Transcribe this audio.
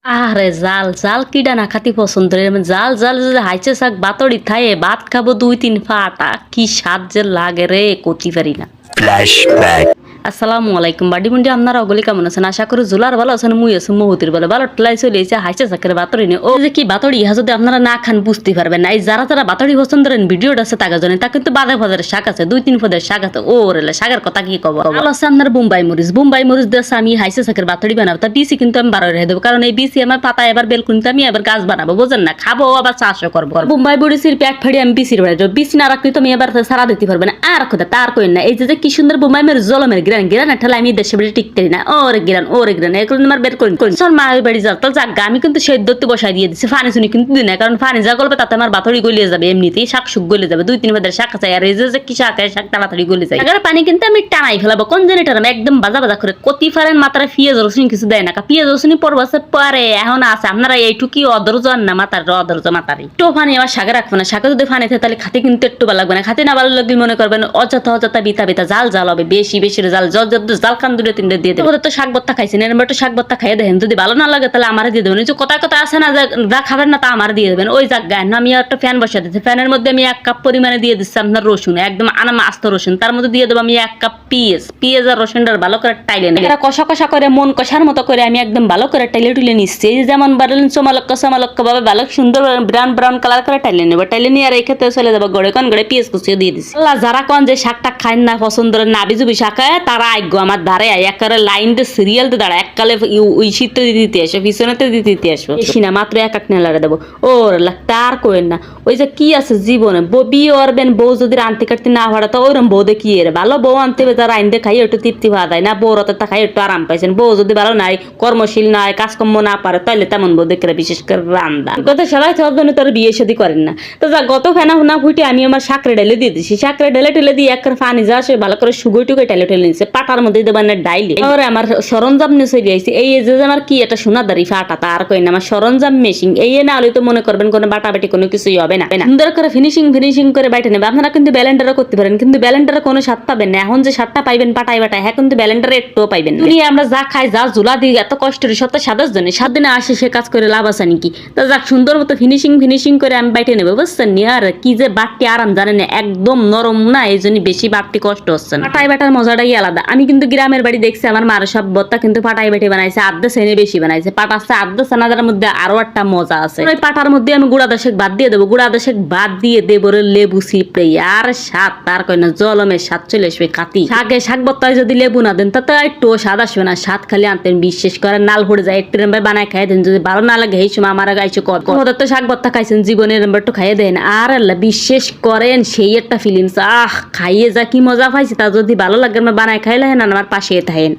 আরে জাল জাল কিডা না খাতি পছন্দ রে জাল জাল যে হাইচে শাক বাতড়ি থায়ে ভাত খাবো 2-3 ফাটা কি স্বাদ যে লাগে রে কতি পারি না। ফ্ল্যাশব্যাক। আসসালামু আলাইকুম বাড়ি মুন্ডি আপনারা ওগুলি কেমন আছেন? আশা করি জুলার ভালো আছেন, মুই আছি মহুতির বলে ভালো টলাই চলে এসে হাইচে শাকের বাতড়ি নিয়ে। ও যে কি বাতড়ি ইহা যদি আপনারা না খান বুঝতে পারবেন না। এই যারা যারা বাতড়ি পছন্দ করেন ভিডিওটা আছে তাকে জানেন, তা কিন্তু বাদে ফাদের শাক আছে 2-3 পদের শাক আছে। ও রেলে শাকের কথা কি কব ভালো আছে আপনার বোম্বাই মরিচ দিয়ে আমি হাইচে শাকের বাতড়ি বানাবো। তা বিসি কিন্তু আমি বারো রেখে দেবো, কারণ এই বিসি আমার পাতা এবার বেলকুনিতে আমি এবার গাছ বানাবো, বোঝেন না, খাবো আবার চাষও করবো। বোম্বাই মরিচের প্যাক ফাড়ি আমি বিসির বাড়ি বিসি না রাখলে তুমি এবার সারা দিতে পারবে না। আর কথা তার কই না, এই যে কি সুন্দর বোম্বাই মেরে জলমের গিরান ঠেলা আমি দেশে বাড়ি টিকতে না। ওরে গিরান এগুলো আমার বের করি সর মা বাড়ি যাও তাহলে যাক আমি কিন্তু সেই দত্ত বসাই দিয়ে দিচ্ছি। ফানি শুনি কিন্তু দিই না, কারণ ফানি যা গলবে তাতে আমার বাতড়ি গলিয়ে যাবে, এমনিতেই শাক সুখ গলে যাবে। 2-3 পদের শাক আছে আর এই যে কি শাক শাক তাড়াতাড়ি গলে যায়। আগে পানি কিন্তু আমি টানাই ফেলাবো কোন জেনেটার একদম বাজা করে কতি ফারেন মাথার পিঁয়াজ রসুন কিছু দেয় না, পিঁয়াজ রসুন পরবাসে পরে এখন আছে আপনারা এইটুকি অদরজন না মাথার অদরজ মাথারি একটু ফানি আমার শাকে রাখবো না। শাকে যদি ফানি থাকে তাহলে খাতে কিন্তু একটু ভালো লাগবে না, খাতে না ভালো লাগলে মনে করবেন অযথা বিতা জাল হবে, বেশি জাল জাল খান 2-3 দিয়ে দেবো। তো শাক ভর্তা খাইছেন এরম একটু শাক ভর্তা খাইয়ে দেখেন, যদি ভালো না লাগে তাহলে আমার দিয়ে দেবেন। কথা আছে না যা খাবেন না তা আমার দিয়ে দেবেন। ওই যাক গান আমি একটা ফ্যান বসা দিচ্ছি, ফ্যানের মধ্যে আমি 1 কাপ পরিমাণে দিয়ে দিচ্ছি আপনার রসুন, একদম আনাম আস্ত রসুন। তার মধ্যে দিয়ে দেবো আমি 1 কাপ পেঁয়াজ আর রসুনটা ভালো করে টাইলে নেই, এটা কষা করে মন কষার মতো করে আমি একদম ভালো করে টাইলে টুলে নিচ্ছি। যেমন বাড়লেন চমালক্ক ভাবে ভালো সুন্দর ব্রাউন কালার করে টাইলে নেবো। টাইলে নিয়ে আর এই খেতে চলে যাবো গড়ে পেঁয়াজ কুচিয়ে দিয়ে দিচ্ছি। যারা কন যে শাকটা খায় না পছন্দ না বিজুবি শাক তারা আগ্য আমার ধারে একেবারে লাইন দিয়ে সিরিয়াল দিয়ে দাঁড়া এককালে ওই শীতে দিতে আসো পিছনেতে দিতে আসো বেশি না মাত্র 1 নেলারে দেবো। ওর তার কোয়েন না ওই যে কি আছে জীবনে বিয়ে করবেন বউ যদি রান্তি কাটতে না ভাড়া তো ওরম বউ দেখি এর ভালো বউ আনতে হবে, যারা আইন খাই একটু তৃপ্তি পাওয়া যায় না, বউ রাতে খাই একটু আরাম পাইছেন। বউ যদি ভালো নাই কর্মশীল নাই কাজকর্ম না পারে তাহলে তেমন বউ দেখে বিশেষ করে রান্দা কথা সবাই সব জন্য তোর বিয়ে শাদী করেন না। তো যা গত ফেনা হুনা ফুটে আমি আমার সাকরে ঢেলে দিয়ে দিচ্ছি, সাকরে ঢেলে দিয়ে এক পানি যা আসে ভালো করে সুগই টুকে ঢেলে নিচ্ছে। পাটার মধ্যে দেবেন ডাইলি আমার সরঞ্জাম নিয়ে চলে আইছি। এই যে আমার কি এটা সোনাদারি ফাটা তার কই না আমার সরঞ্জাম মেশিন এই না হলে তো মনে করবেন কোনো বাটাবাটি কোনো কিছুই হবে না। সুন্দর করে ফিনিশিং করে বাইটে নেবে। আপনারা কিন্তু ব্যালেন্ডারও করতে পারেন, কিন্তু ব্যালেন্ডারে কোনো স্বাদ পাবেন না। এখন যে স্বাদটা পাইবেন পাটাই হ্যাঁ কিন্তু ব্যালেন্ডারে একটুও পাইবেন না। আমরা যা খাই যা জুলা দিই এত কষ্টের সত্য 27 জনে 7 দিনে আসে সে কাজ করে লাভ আছে নাকি? তো যাক সুন্দর মতো ফিনিশিং করে আমি বাইটে নেবো, বুঝছেন নি? আর কি যে বাটটি আরাম জানেন না, একদম নরম না, এই জন্য বেশি বাটটি কষ্ট হচ্ছে না। পাটাই বাটার মজাটাই আলাদা। আমি কিন্তু গ্রামের বাড়ি দেখছি আমার মার সব ভর্তা কিন্তু পাটাই বেটে বানাইছে, আধা সেনে বেশি বানাইছে। পাটা আছে আধা সেনাদের মধ্যে আরো একটা মজা আছে। ওই পাটার মধ্যে আমি গুড়া দশেক বাদ দিয়ে দেবো, দেবো লেবু চিপড়ে আর স্বাদ তার কই না জলমের স্বাদ চলে আসবে কাতি শাক ভর্তায় যদি লেবু না দেন তাতে একটু স্বাদ আসবে না। স্বাদ খালি আনতেন বিশ্বাস করে নাল পড়ে যায় একটু বানায় খাই দেন, যদি ভালো না লাগে এই সময় আমার গাইছে ওদের তো শাক ভর্তা খাইছেন জীবনের একটু খাইয়ে দেন আর আল্লাহ বিশ্বাস করেন সেই একটা ফিলিংস খাইয়ে যা কি মজা পাইছি তা যদি ভালো লাগে বানায় খাইলে না আমার পাশে থাকেন।